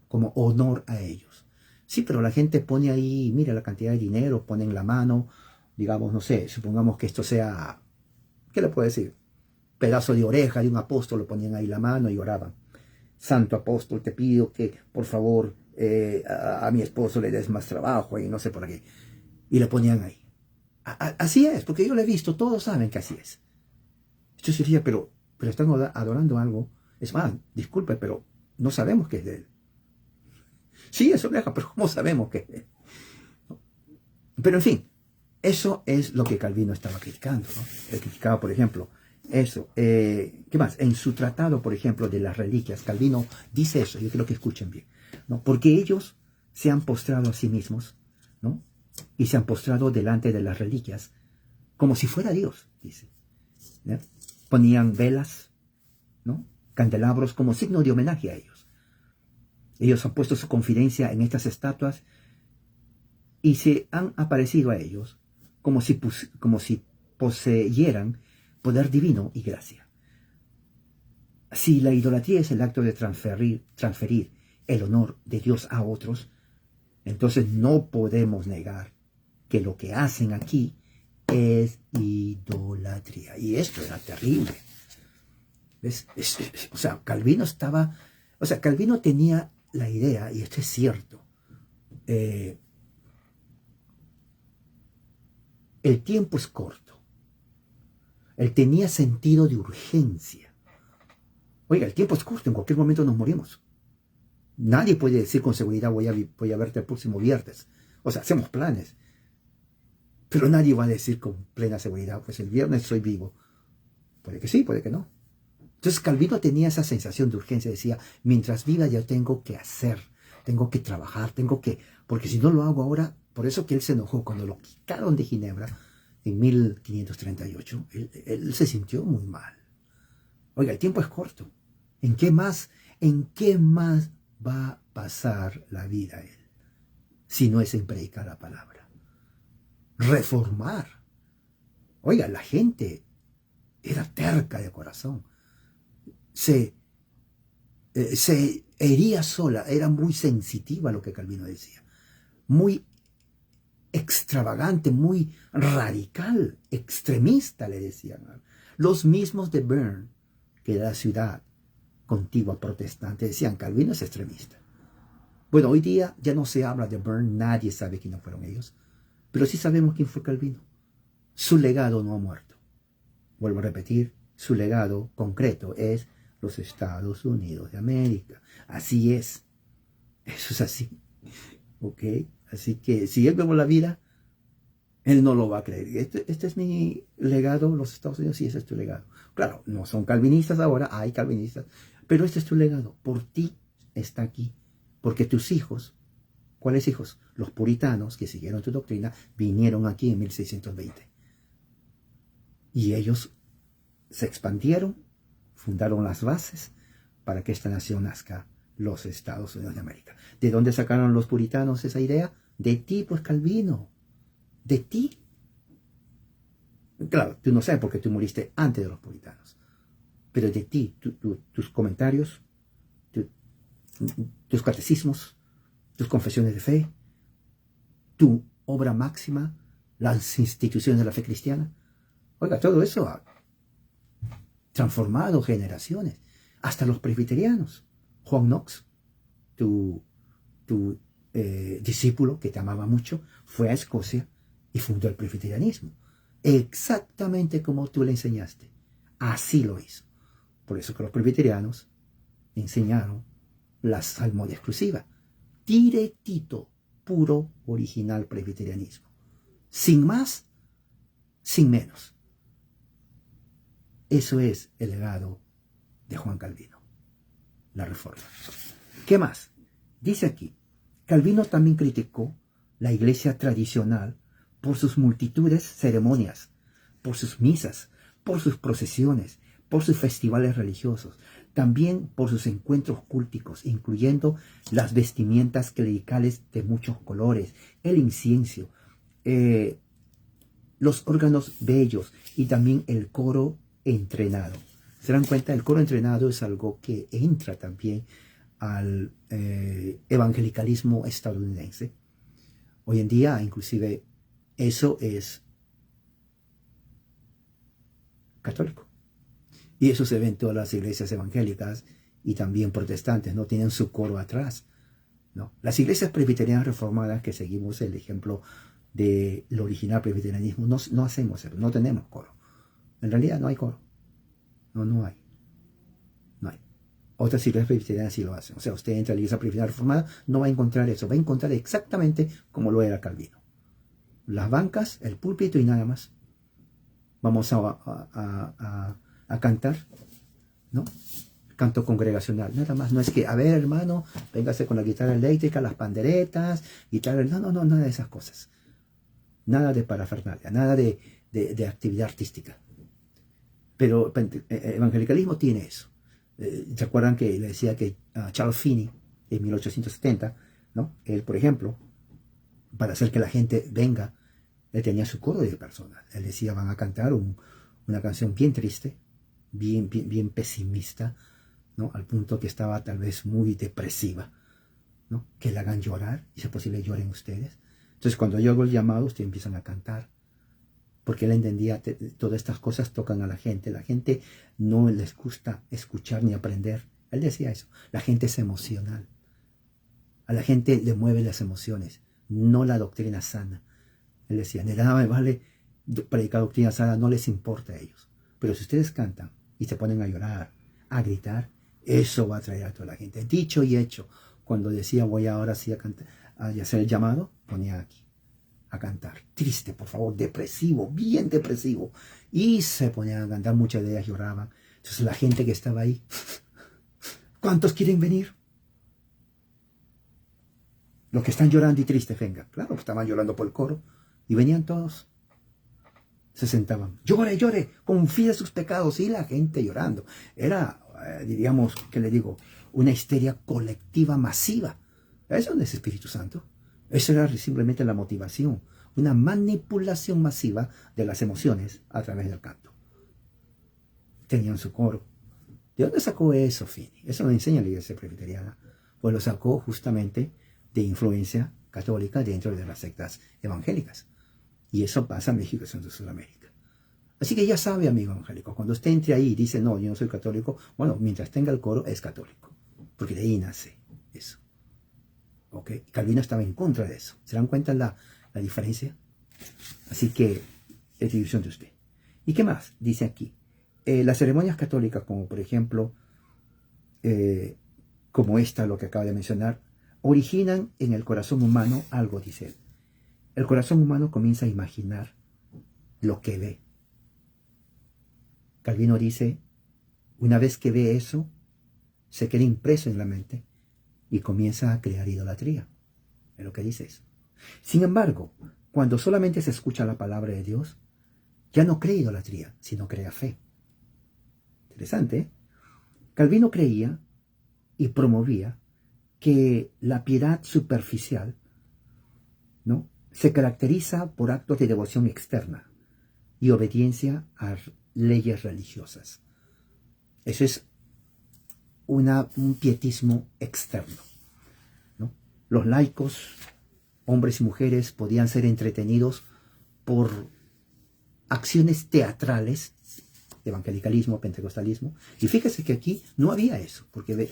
Como honor a ellos. Sí, pero la gente pone ahí, mira la cantidad de dinero, ponen la mano, digamos, no sé, supongamos que esto sea, ¿qué le puedo decir? Pedazo de oreja de un apóstol, lo ponían ahí la mano y oraban. Santo apóstol, te pido que, por favor, a mi esposo le des más trabajo y no sé por qué. Y le ponían ahí. Así es, porque yo lo he visto, todos saben que así es. Entonces yo decía, pero están adorando algo. Es más, disculpe, pero no sabemos qué es de él. Sí, es oveja, pero ¿cómo sabemos qué es de él? Pero en fin, eso es lo que Calvino estaba criticando, ¿no? Él criticaba, por ejemplo, eso. ¿Qué más? En su tratado, por ejemplo, de las reliquias, Calvino dice eso, yo quiero que escuchen bien, ¿no? Porque ellos se han postrado a sí mismos, ¿no? Y se han postrado delante de las reliquias, como si fuera Dios, dice, ¿no? Ponían velas, ¿no? Candelabros como signo de homenaje a ellos. Ellos han puesto su confidencia en estas estatuas y se han aparecido a ellos como si poseyeran poder divino y gracia. Si la idolatría es el acto de transferir el honor de Dios a otros, entonces no podemos negar que lo que hacen aquí es idolatría. Y esto era terrible. O sea, Calvino tenía la idea, y esto es cierto, el tiempo es corto. Él tenía sentido de urgencia. Oiga, el tiempo es corto, en cualquier momento nos morimos. Nadie puede decir con seguridad voy a verte el próximo viernes. O sea, hacemos planes. Pero nadie va a decir con plena seguridad, pues el viernes soy vivo. Puede que sí, puede que no. Entonces Calvino tenía esa sensación de urgencia. Decía, mientras viva yo tengo que hacer, tengo que trabajar, porque si no lo hago ahora, por eso que él se enojó cuando lo quitaron de Ginebra en 1538. Él se sintió muy mal. Oiga, el tiempo es corto. ¿En qué más va a pasar la vida él? Si no es en predicar la palabra. Reformar. Oiga, la gente era terca de corazón. Se hería sola, era muy sensitiva a lo que Calvino decía. Muy extravagante, muy radical, extremista, le decían. Los mismos de Bern, que era la ciudad contigua protestante, decían, Calvino es extremista. Bueno, hoy día ya no se habla de Bern, nadie sabe quiénes fueron ellos, pero sí sabemos quién fue Calvino. Su legado no ha muerto. Vuelvo a repetir, su legado concreto es los Estados Unidos de América. Así es. Eso es así. ¿Ok? Así que si él vemos la vida, él no lo va a creer. Este es mi legado, los Estados Unidos, sí, ese es tu legado. Claro, no son calvinistas ahora, hay calvinistas, pero este es tu legado. Por ti está aquí. Porque tus hijos, ¿cuáles hijos? Los puritanos que siguieron tu doctrina, vinieron aquí en 1620. Y ellos se expandieron, fundaron las bases para que esta nación nazca, los Estados Unidos de América. ¿De dónde sacaron los puritanos esa idea? De ti, pues, Calvino. De ti. Claro, tú no sabes porque tú muriste antes de los puritanos. Pero de ti, tus comentarios, tus catecismos, tus confesiones de fe, tu obra máxima, las instituciones de la fe cristiana. Oiga, todo eso ha transformado generaciones. Hasta los presbiterianos. Juan Knox, tu discípulo que te amaba mucho, fue a Escocia y fundó el presbiterianismo. Exactamente como tú le enseñaste. Así lo hizo. Por eso que los presbiterianos enseñaron la salmodia exclusiva. Directito, puro, original presbiterianismo. Sin más, sin menos. Eso es el legado de Juan Calvino. La Reforma. ¿Qué más? Dice aquí, Calvino también criticó la iglesia tradicional por sus multitudes ceremonias, por sus misas, por sus procesiones, por sus festivales religiosos, también por sus encuentros cúlticos, incluyendo las vestimentas clericales de muchos colores, el incienso, los órganos bellos y también el coro entrenado. ¿Se dan cuenta? El coro entrenado es algo que entra también al evangelicalismo estadounidense. Hoy en día, inclusive, eso es católico. Y eso se ve en todas las iglesias evangélicas y también protestantes, ¿no? Tienen su coro atrás, ¿no? Las iglesias presbiterianas reformadas, que seguimos el ejemplo del original presbiterianismo, no hacemos eso, no tenemos coro. En realidad no hay coro. No, no hay. No hay. Otras iglesias presbiterianas sí lo hacen. O sea, usted entra a la iglesia presbiteriana reformada, no va a encontrar eso. Va a encontrar exactamente como lo era Calvino. Las bancas, el púlpito y nada más. Vamos a cantar, ¿no? Canto congregacional, nada más. No es que, a ver, hermano, véngase con la guitarra eléctrica, las panderetas, guitarra, no, nada de esas cosas. Nada de parafernalia, nada de actividad artística. Pero evangelicalismo tiene eso. ¿Se acuerdan que le decía que Charles Finney, en 1870, ¿no? Él, por ejemplo, para hacer que la gente venga, él tenía su coro de personas. Él decía, van a cantar una canción bien triste, bien pesimista, ¿no? Al punto que estaba tal vez muy depresiva, ¿no? Que le hagan llorar, y si es posible lloren ustedes. Entonces cuando yo hago el llamado, ustedes empiezan a cantar, porque él entendía, todas estas cosas tocan a la gente no les gusta escuchar ni aprender. Él decía eso, la gente es emocional, a la gente le mueven las emociones, no la doctrina sana. Él decía, de nada me vale predicar doctrina sana, no les importa a ellos, pero si ustedes cantan y se ponen a llorar, a gritar, eso va a atraer a toda la gente. Dicho y hecho, cuando decía voy ahora sí a cantar, a hacer el llamado, ponía aquí a cantar, triste, por favor, depresivo, bien depresivo, y se ponían a cantar, muchas de ellas lloraban. Entonces la gente que estaba ahí, ¿cuántos quieren venir? Los que están llorando y tristes, vengan. Claro, estaban llorando por el coro, y venían todos, se sentaban, llore, confiesa sus pecados, y la gente llorando. Era, diríamos, ¿qué le digo? Una histeria colectiva masiva. Eso no es Espíritu Santo. Eso era simplemente la motivación, una manipulación masiva de las emociones a través del canto. Tenían su coro. ¿De dónde sacó eso, Finney? Eso lo enseña la iglesia presbiteriana. Pues lo sacó justamente de influencia católica dentro de las sectas evangélicas. Y eso pasa en México y en Sudamérica. Así que ya sabe, amigo evangélico, cuando usted entre ahí y dice, no, yo no soy católico, bueno, mientras tenga el coro es católico. Porque de ahí nace eso. ¿Okay? Calvino estaba en contra de eso. ¿Se dan cuenta la diferencia? Así que es decisión de usted. ¿Y qué más? Dice aquí. Las ceremonias católicas, como por ejemplo, como esta, lo que acaba de mencionar, originan en el corazón humano algo, dice él. El corazón humano comienza a imaginar lo que ve. Calvino dice, una vez que ve eso, se queda impreso en la mente y comienza a crear idolatría. Es lo que dice eso. Sin embargo, cuando solamente se escucha la palabra de Dios, ya no crea idolatría, sino crea fe. Interesante, ¿eh? Calvino creía y promovía que la piedad superficial, ¿no?, se caracteriza por actos de devoción externa y obediencia a leyes religiosas. Eso es un pietismo externo, ¿no? Los laicos, hombres y mujeres, podían ser entretenidos por acciones teatrales, evangelicalismo, pentecostalismo. Y fíjese que aquí no había eso, porque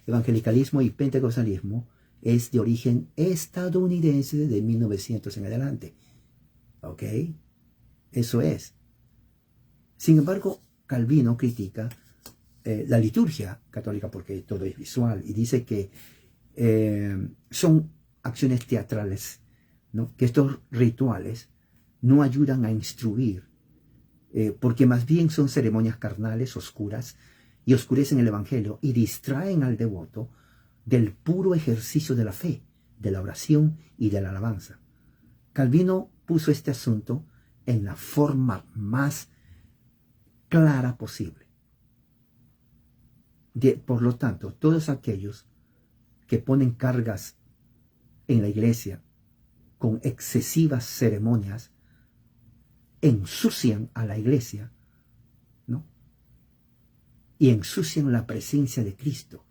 evangelicalismo y pentecostalismo es de origen estadounidense de 1900 en adelante. ¿Ok? Eso es. Sin embargo, Calvino critica la liturgia católica porque todo es visual y dice que son acciones teatrales, ¿no? Que estos rituales no ayudan a instruir, porque más bien son ceremonias carnales, oscuras, y oscurecen el Evangelio y distraen al devoto del puro ejercicio de la fe, de la oración y de la alabanza. Calvino puso este asunto en la forma más clara posible. Por lo tanto, todos aquellos que ponen cargas en la iglesia con excesivas ceremonias ensucian a la iglesia, ¿no? Y ensucian la presencia de Cristo,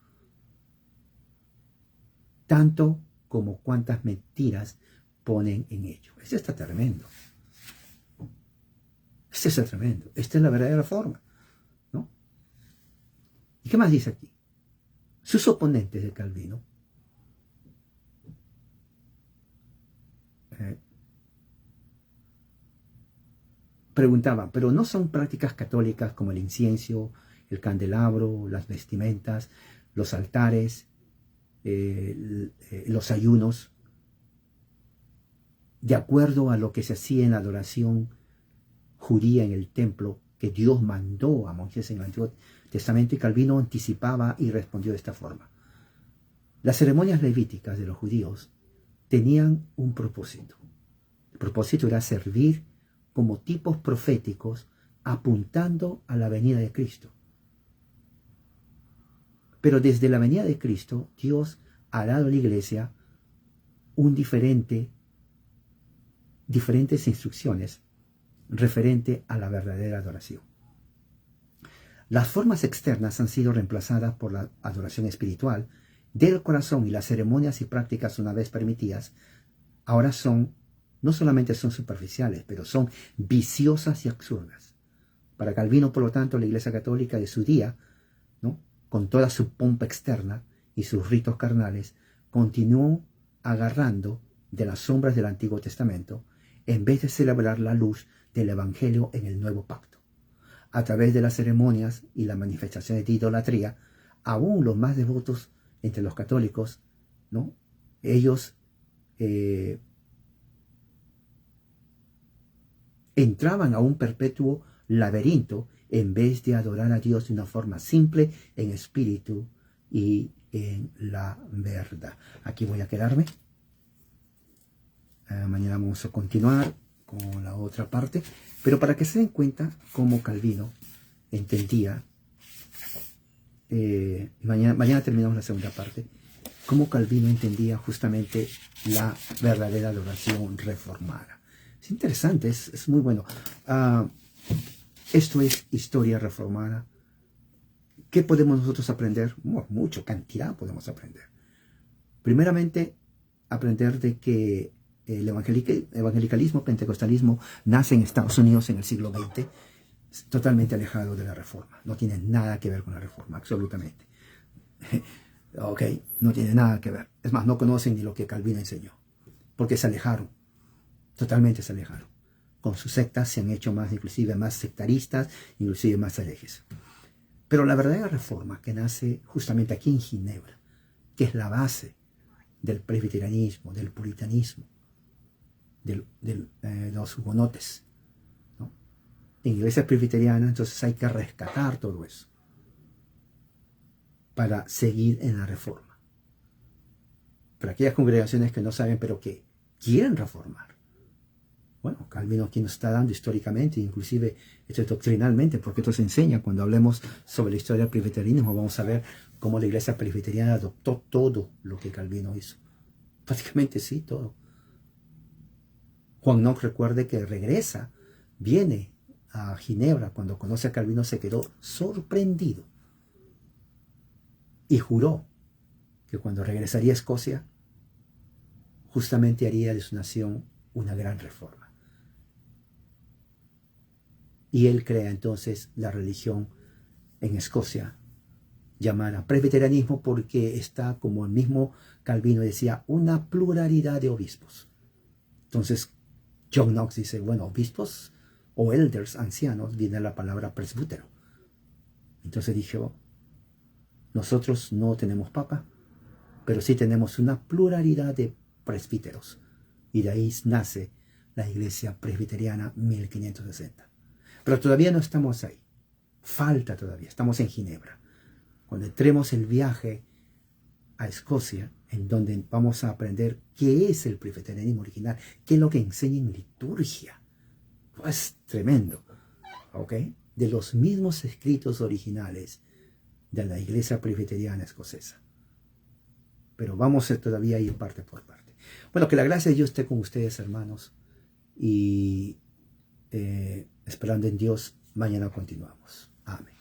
tanto como cuantas mentiras ponen en ello. Esto está tremendo. Esto está tremendo. Esta es la verdadera forma, ¿no? ¿Y qué más dice aquí? Sus oponentes de Calvino preguntaban, pero no son prácticas católicas como el incienso, el candelabro, las vestimentas, los altares, los ayunos, de acuerdo a lo que se hacía en la adoración judía en el templo que Dios mandó a Moisés en el Antiguo Testamento, y Calvino anticipaba y respondió de esta forma. Las ceremonias levíticas de los judíos tenían un propósito. El propósito era servir como tipos proféticos apuntando a la venida de Cristo. Pero desde la venida de Cristo, Dios ha dado a la iglesia diferentes instrucciones referente a la verdadera adoración. Las formas externas han sido reemplazadas por la adoración espiritual del corazón, y las ceremonias y prácticas, una vez permitidas, ahora no solamente son superficiales, pero son viciosas y absurdas. Para Calvino, por lo tanto, la Iglesia Católica de su día, ¿no?, con toda su pompa externa y sus ritos carnales, continuó agarrando de las sombras del Antiguo Testamento en vez de celebrar la luz del Evangelio en el Nuevo Pacto. A través de las ceremonias y las manifestaciones de idolatría, aún los más devotos entre los católicos, ¿no?, ellos entraban a un perpetuo laberinto en vez de adorar a Dios de una forma simple, en espíritu y en la verdad. Aquí voy a quedarme. Mañana vamos a continuar con la otra parte, pero para que se den cuenta cómo Calvino entendía, mañana terminamos la segunda parte, cómo Calvino entendía justamente la verdadera adoración reformada. Es interesante, es muy bueno. Esto es historia reformada. ¿Qué podemos nosotros aprender? Mucho, cantidad podemos aprender. Primeramente, aprender de que el evangelicalismo, pentecostalismo, nace en Estados Unidos en el siglo XX, totalmente alejado de la reforma. No tiene nada que ver con la reforma, absolutamente. Ok, no tiene nada que ver. Es más, no conocen ni lo que Calvino enseñó, porque se alejaron, totalmente se alejaron. Con sus sectas se han hecho inclusive más sectaristas, inclusive más herejes. Pero la verdadera reforma que nace justamente aquí en Ginebra, que es la base del presbiterianismo, del puritanismo, de los hugonotes, ¿no?, en iglesia presbiteriana, entonces hay que rescatar todo eso para seguir en la reforma. Para aquellas congregaciones que no saben, pero que quieren reformar, bueno, Calvino aquí nos está dando históricamente, inclusive doctrinalmente, porque esto se enseña cuando hablemos sobre la historia del presbiterianismo. Vamos a ver cómo la iglesia presbiteriana adoptó todo lo que Calvino hizo. Prácticamente sí, todo. Juan Knox, recuerde que regresa, viene a Ginebra, cuando conoce a Calvino se quedó sorprendido y juró que cuando regresaría a Escocia, justamente haría de su nación una gran reforma. Y él crea entonces la religión en Escocia, llamada presbiterianismo, porque está, como el mismo Calvino decía, una pluralidad de obispos. Entonces John Knox dice, bueno, obispos o elders, ancianos, viene la palabra presbítero. Entonces dijo, nosotros no tenemos papa, pero sí tenemos una pluralidad de presbíteros. Y de ahí nace la iglesia presbiteriana 1560. Pero todavía no estamos ahí. Falta todavía. Estamos en Ginebra. Cuando entremos el viaje a Escocia, en donde vamos a aprender qué es el presbiterianismo original, qué es lo que enseña en liturgia. Pues tremendo. ¿Ok? De los mismos escritos originales de la iglesia presbiteriana escocesa. Pero vamos a todavía ir parte por parte. Bueno, que la gracia de Dios esté con ustedes, hermanos. Y esperando en Dios, mañana continuamos. Amén.